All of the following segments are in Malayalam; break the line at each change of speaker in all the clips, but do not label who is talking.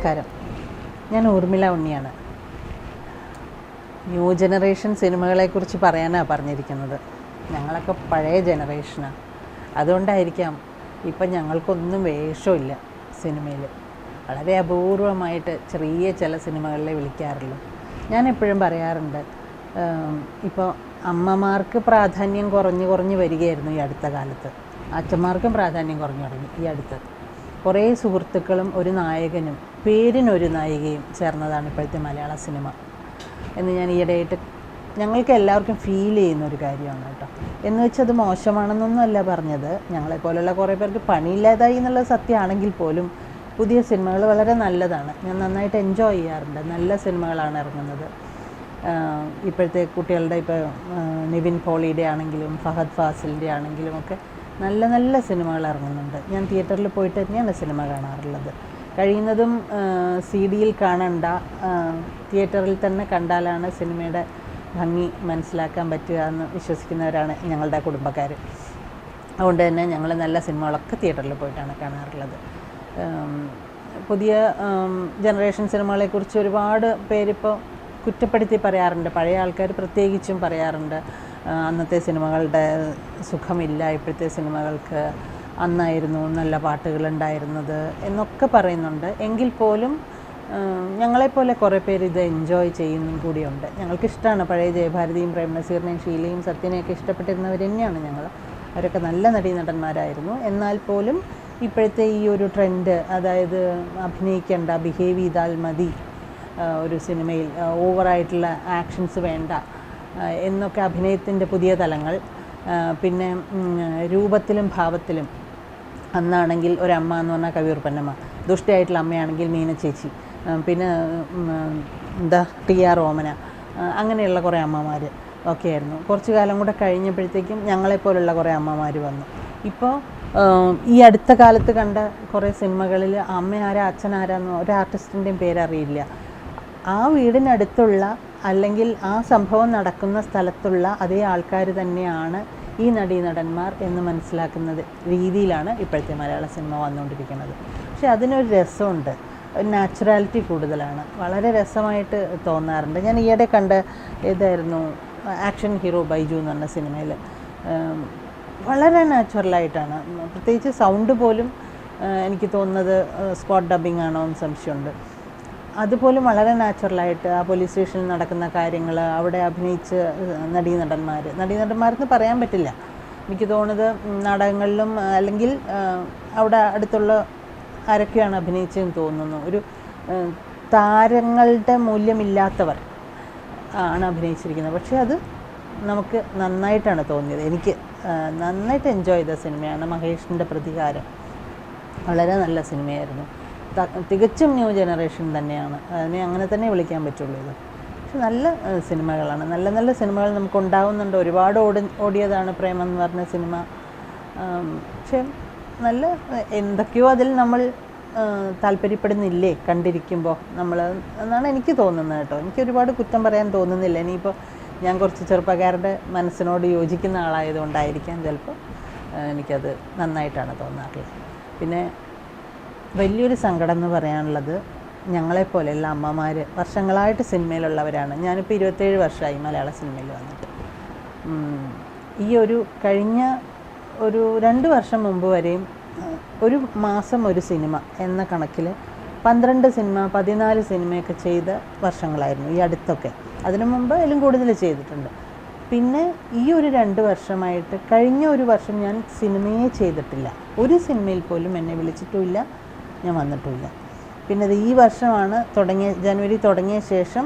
നമസ്കാരം. ഞാൻ ഊർമിള ഉണ്ണിയാണ്. ന്യൂ ജനറേഷൻ സിനിമകളെക്കുറിച്ച് പറയാനാണ് പറഞ്ഞിരിക്കുന്നത്. ഞങ്ങളൊക്കെ പഴയ ജനറേഷനാണ്. അതുകൊണ്ടായിരിക്കാം ഇപ്പം ഞങ്ങൾക്കൊന്നും വേഷമില്ല സിനിമയിൽ. വളരെ അപൂർവമായിട്ട് ചെറിയ ചില സിനിമകളിലെ വിളിക്കാറുള്ളൂ. ഞാൻ എപ്പോഴും പറയാറുണ്ട്, ഇപ്പോൾ അമ്മമാർക്ക് പ്രാധാന്യം കുറഞ്ഞ് വരികയായിരുന്നു ഈ അടുത്ത കാലത്ത്. അച്ഛന്മാർക്കും പ്രാധാന്യം കുറഞ്ഞു തുടങ്ങി ഈ അടുത്ത്. കുറേ സുഹൃത്തുക്കളും ഒരു നായകനും പേരിനൊരു നായികയും ചേർന്നതാണ് ഇപ്പോഴത്തെ മലയാള സിനിമ എന്ന് ഞാൻ ഈയിടെയായിട്ട് ഞങ്ങൾക്ക് എല്ലാവർക്കും ഫീൽ ചെയ്യുന്ന ഒരു കാര്യമാണ് കേട്ടോ. എന്ന് വെച്ചാൽ അത് മോശമാണെന്നൊന്നും അല്ല പറഞ്ഞത്. ഞങ്ങളെപ്പോലുള്ള കുറേ പേർക്ക് പണിയില്ലാതായി എന്നുള്ളത് സത്യമാണെങ്കിൽ പോലും പുതിയ സിനിമകൾ വളരെ നല്ലതാണ്. ഞാൻ നന്നായിട്ട് എൻജോയ് ചെയ്യാറുണ്ട്. നല്ല സിനിമകളാണ് ഇറങ്ങുന്നത്. ഇപ്പോഴത്തെ കുട്ടികളുടെ ഇപ്പോൾ നിവിൻ പോളിയുടെ ആണെങ്കിലും ഫഹദ് ഫാസിലിൻ്റെ ആണെങ്കിലും ഒക്കെ നല്ല നല്ല സിനിമകൾ ഇറങ്ങുന്നുണ്ട്. ഞാൻ തിയേറ്ററിൽ പോയിട്ട് തന്നെയാണ് സിനിമ കാണാറുള്ളത്. കഴിയുന്നതും CD-യിൽ കാണണ്ട, തിയേറ്ററിൽ തന്നെ കണ്ടാലാണ് സിനിമയുടെ ഭംഗി മനസ്സിലാക്കാൻ പറ്റുക എന്ന് വിശ്വസിക്കുന്നവരാണ് ഞങ്ങളുടെ കുടുംബക്കാർ. അതുകൊണ്ട് തന്നെ ഞങ്ങൾ നല്ല സിനിമകളൊക്കെ തിയേറ്ററിൽ പോയിട്ടാണ് കാണാറുള്ളത്. പുതിയ ജനറേഷൻ സിനിമകളെക്കുറിച്ച് ഒരുപാട് പേരിപ്പോൾ കുറ്റപ്പെടുത്തി പറയാറുണ്ട്. പഴയ ആൾക്കാർ പ്രത്യേകിച്ചും പറയാറുണ്ട്, അന്നത്തെ സിനിമകളുടെ സുഖമില്ല, ഇപ്പോഴത്തെ സിനിമകൾക്ക് അന്നായിരുന്നു നല്ല പാട്ടുകളുണ്ടായിരുന്നത് എന്നൊക്കെ പറയുന്നുണ്ട്. എങ്കിൽ പോലും ഞങ്ങളെപ്പോലെ കുറേ പേര് ഇത് എൻജോയ് ചെയ്യുന്നും കൂടിയുണ്ട്. ഞങ്ങൾക്കിഷ്ടമാണ് പഴയ ജയഭാരതിയും പ്രേംനസീറിനെയും ഷീലയും സത്യനെയൊക്കെ ഇഷ്ടപ്പെട്ടിരുന്നവർ തന്നെയാണ് ഞങ്ങൾ. അവരൊക്കെ നല്ല നടീനടന്മാരായിരുന്നു. എന്നാൽ പോലും ഇപ്പോഴത്തെ ഈ ഒരു ട്രെൻഡ്, അതായത് അഭിനയിക്കേണ്ട, ബിഹേവ് ചെയ്താൽ മതി ഒരു സിനിമയിൽ, ഓവറായിട്ടുള്ള ആക്ഷൻസ് വേണ്ട എന്നൊക്കെ അഭിനയത്തിൻ്റെ പുതിയ തലങ്ങൾ, പിന്നെ രൂപത്തിലും ഭാവത്തിലും അന്നാണെങ്കിൽ ഒരമ്മ എന്ന് പറഞ്ഞാൽ കവിയൂർ പൊന്നമ്മ, ദുഷ്ടയായിട്ടുള്ള അമ്മയാണെങ്കിൽ മീന ചേച്ചി, പിന്നെ TR ഓമന, അങ്ങനെയുള്ള കുറേ അമ്മമാർ ഒക്കെ ആയിരുന്നു. കുറച്ച് കാലം കൂടെ കഴിഞ്ഞപ്പോഴത്തേക്കും ഞങ്ങളെപ്പോലുള്ള കുറേ അമ്മമാർ വന്നു. ഇപ്പോൾ ഈ അടുത്ത കാലത്ത് കണ്ട കുറേ സിനിമകളിൽ അമ്മയാരാ അച്ഛനാരാന്നോ ഒരു ആർട്ടിസ്റ്റിൻ്റെയും പേരറിയില്ല. ആ വീടിനടുത്തുള്ള അല്ലെങ്കിൽ ആ സംഭവം നടക്കുന്ന സ്ഥലത്തുള്ള അതേ ആൾക്കാർ തന്നെയാണ് ഈ നടീനടന്മാർ എന്ന് മനസ്സിലാക്കുന്ന രീതിയിലാണ് ഇപ്പോഴത്തെ മലയാള സിനിമ വന്നുകൊണ്ടിരിക്കുന്നത്. പക്ഷെ അതിനൊരു രസമുണ്ട്, ഒരു നാച്ചുറാലിറ്റി കൂടുതലാണ്. വളരെ രസമായിട്ട് തോന്നാറുണ്ട്. ഞാൻ ഈയിടെ കണ്ട ഇതായിരുന്നു ആക്ഷൻ ഹീറോ ബൈജു എന്ന് പറഞ്ഞ സിനിമയിൽ. വളരെ നാച്ചുറലായിട്ടാണ്, പ്രത്യേകിച്ച് സൗണ്ട് പോലും എനിക്ക് തോന്നുന്നത് സ്പോട്ട് ഡബ്ബിംഗ് ആണോ എന്ന് സംശയമുണ്ട്. അതുപോലും വളരെ നാച്ചുറലായിട്ട് ആ പോലീസ് സ്റ്റേഷനിൽ നടക്കുന്ന കാര്യങ്ങൾ, അവിടെ അഭിനയിച്ച് നടന്മാരെന്ന് പറയാൻ പറ്റില്ല. എനിക്ക് തോന്നുന്നത് നാടകങ്ങളിലും അല്ലെങ്കിൽ അവിടെ അടുത്തുള്ള ആരൊക്കെയാണ് അഭിനയിച്ചതെന്ന് തോന്നുന്നു. ഒരു താരങ്ങളുടെ മൂല്യമില്ലാത്തവർ ആണ് അഭിനയിച്ചിരിക്കുന്നത്. പക്ഷേ അത് നമുക്ക് നന്നായിട്ടാണ് തോന്നിയത്. എനിക്ക് നന്നായിട്ട് എൻജോയ് ചെയ്ത സിനിമയാണ് മഹേഷിൻ്റെ പ്രതികാരം. വളരെ നല്ല സിനിമയായിരുന്നു. തികച്ചും ന്യൂ ജനറേഷൻ തന്നെയാണ്, അതിനെ അങ്ങനെ തന്നെ വിളിക്കാൻ പറ്റുള്ളൂ ഇത്. പക്ഷെ നല്ല സിനിമകളാണ്, നല്ല നല്ല സിനിമകൾ നമുക്ക് ഉണ്ടാകുന്നുണ്ട്. ഒരുപാട് ഓടിയതാണ് പ്രേമം എന്ന് പറഞ്ഞ സിനിമ. പക്ഷെ നല്ല എന്തൊക്കെയോ അതിൽ നമ്മൾ താല്പര്യപ്പെടുന്നില്ലേ കണ്ടിരിക്കുമ്പോൾ നമ്മൾ എന്നാണ് എനിക്ക് തോന്നുന്നത് കേട്ടോ. എനിക്ക് ഒരുപാട് കുറ്റം പറയാൻ തോന്നുന്നില്ല. ഇനിയിപ്പോൾ ഞാൻ കുറച്ച് ചെറുപ്പക്കാരുടെ മനസ്സിനോട് യോജിക്കുന്ന ആളായതുകൊണ്ടായിരിക്കാം ചിലപ്പോൾ എനിക്കത് നന്നായിട്ടാണ് തോന്നാറുള്ളത്. പിന്നെ വലിയൊരു സങ്കടം എന്ന് പറയാനുള്ളത്, ഞങ്ങളെപ്പോലെയുള്ള അമ്മമാർ വർഷങ്ങളായിട്ട് സിനിമയിലുള്ളവരാണ്. ഞാനിപ്പോൾ 27 വർഷമായി മലയാള സിനിമയിൽ വന്നിട്ട്. ഈ ഒരു കഴിഞ്ഞ ഒരു 2 വർഷം മുമ്പ് വരെയും ഒരു മാസം ഒരു സിനിമ എന്ന കണക്കിൽ 12 സിനിമ 14 സിനിമയൊക്കെ ചെയ്ത വർഷങ്ങളായിരുന്നു ഈ അടുത്തൊക്കെ. അതിനു മുമ്പ് അതിലും കൂടുതൽ ചെയ്തിട്ടുണ്ട്. പിന്നെ ഈ ഒരു 2 വർഷമായിട്ട് കഴിഞ്ഞ ഒരു വർഷം ഞാൻ സിനിമയെ ചെയ്തിട്ടില്ല. ഒരു സിനിമയിൽ പോലും എന്നെ വിളിച്ചിട്ടുമില്ല, ഞാൻ വന്നിട്ടുമില്ല. പിന്നെ അത് ഈ വർഷമാണ് ജനുവരി തുടങ്ങിയ ശേഷം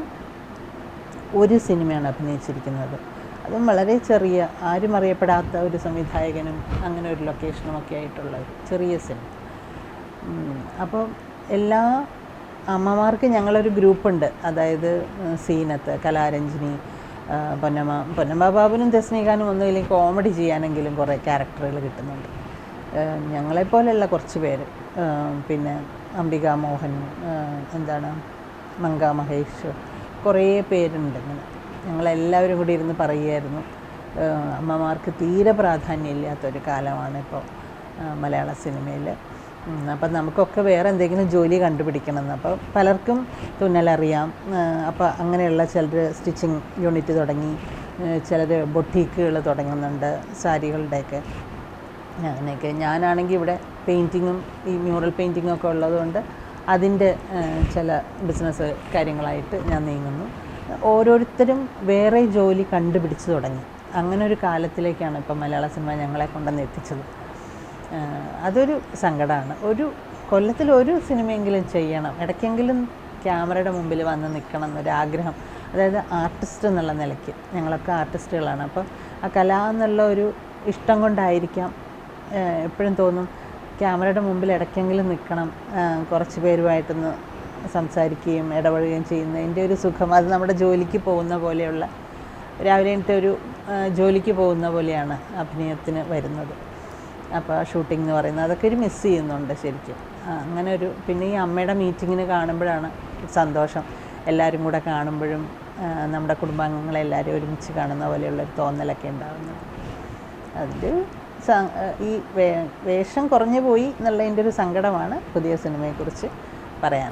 ഒരു സിനിമയാണ് അഭിനയിച്ചിരിക്കുന്നത്. അതും വളരെ ചെറിയ, ആരും അറിയപ്പെടാത്ത ഒരു സംവിധായകനും അങ്ങനെ ഒരു ലൊക്കേഷനും ഒക്കെ ആയിട്ടുള്ള ചെറിയ സിനിമ. അപ്പോൾ എല്ലാ അമ്മമാർക്ക് ഞങ്ങളൊരു ഗ്രൂപ്പുണ്ട്. അതായത് സീനത്ത്, കലാരഞ്ജിനി, പൊന്നമ്മ ബാബുനും തെസ്നിഖാനും ഒന്നുമില്ലെങ്കിൽ കോമഡി ചെയ്യാനെങ്കിലും കുറേ ക്യാരക്ടറുകൾ കിട്ടുന്നുണ്ട്. ഞങ്ങളെപ്പോലെയുള്ള കുറച്ച് പേര്, പിന്നെ അംബിക മോഹൻ, മങ്ക മഹേഷ്, കുറേ പേരുണ്ട്. ഇങ്ങനെ ഞങ്ങളെല്ലാവരും കൂടി ഇരുന്ന് പറയുമായിരുന്നു, അമ്മമാർക്ക് തീരെ പ്രാധാന്യമില്ലാത്തൊരു കാലമാണ് ഇപ്പോൾ മലയാള സിനിമയിൽ. അപ്പം നമുക്കൊക്കെ വേറെ എന്തെങ്കിലും ജോലി കണ്ടുപിടിക്കണമെന്ന്. അപ്പോൾ പലർക്കും തുന്നലറിയാം. അപ്പോൾ അങ്ങനെയുള്ള ചിലർ സ്റ്റിച്ചിങ് യൂണിറ്റ് തുടങ്ങി, ചിലർ ബൊട്ടീക്കുകൾ തുടങ്ങുന്നുണ്ട് സാരികളുടെയൊക്കെ. അങ്ങനെയൊക്കെ. ഞാനാണെങ്കിൽ ഇവിടെ പെയിൻറ്റിങ്ങും ഈ മ്യൂറൽ പെയിൻറ്റിങ്ങും ഒക്കെ ഉള്ളതുകൊണ്ട് അതിൻ്റെ ചില ബിസിനസ് കാര്യങ്ങളായിട്ട് ഞാൻ നീങ്ങുന്നു. ഓരോരുത്തരും വേറെ ജോലി കണ്ടുപിടിച്ച് തുടങ്ങി. അങ്ങനെ ഒരു കാലത്തിലേക്കാണ് ഇപ്പം മലയാള സിനിമ ഞങ്ങളെ കൊണ്ടുവന്ന് എത്തിച്ചത്. അതൊരു സങ്കടമാണ്. ഒരു കൊല്ലത്തിൽ ഒരു സിനിമയെങ്കിലും ചെയ്യണം, ഇടയ്ക്കെങ്കിലും ക്യാമറയുടെ മുമ്പിൽ വന്ന് നിൽക്കണം എന്നൊരാഗ്രഹം. അതായത് ആർട്ടിസ്റ്റ് എന്നുള്ള നിലയ്ക്ക് ഞങ്ങളൊക്കെ ആർട്ടിസ്റ്റുകളാണ്. അപ്പോൾ ആ കല എന്നുള്ള ഒരു ഇഷ്ടം കൊണ്ടായിരിക്കാം എപ്പോഴും തോന്നും ക്യാമറയുടെ മുമ്പിൽ ഇടയ്ക്കെങ്കിലും നിൽക്കണം, കുറച്ച് പേരുമായിട്ടൊന്ന് സംസാരിക്കുകയും ഇടപഴകുകയും ചെയ്യുന്നതിൻ്റെ ഒരു സുഖം. അത് നമ്മുടെ ജോലിക്ക് പോകുന്ന പോലെയുള്ള, രാവിലെ എണീറ്റ് ഒരു ജോലിക്ക് പോകുന്ന പോലെയാണ് അഭിനയത്തിന് വരുന്നത്. അപ്പോൾ ഷൂട്ടിംഗ് എന്ന് പറയുന്നത് അതൊക്കെ ഒരു മിസ് ചെയ്യുന്നുണ്ട് ശരിക്കും. അങ്ങനെ ഒരു, പിന്നെ ഈ അമ്മയുടെ മീറ്റിങ്ങിന് കാണുമ്പോഴാണ് സന്തോഷം. എല്ലാവരും കൂടെ കാണുമ്പോഴും നമ്മുടെ കുടുംബാംഗങ്ങളെല്ലാവരും ഒരുമിച്ച് കാണുന്ന പോലെയുള്ളൊരു തോന്നലൊക്കെ ഉണ്ടാകുന്നത്. അതിൽ ഈ വേഷം കുറഞ്ഞു പോയി എന്നുള്ളതിൻ്റെ ഒരു സങ്കടമാണ് പുതിയ സിനിമയെക്കുറിച്ച് പറയാൻ.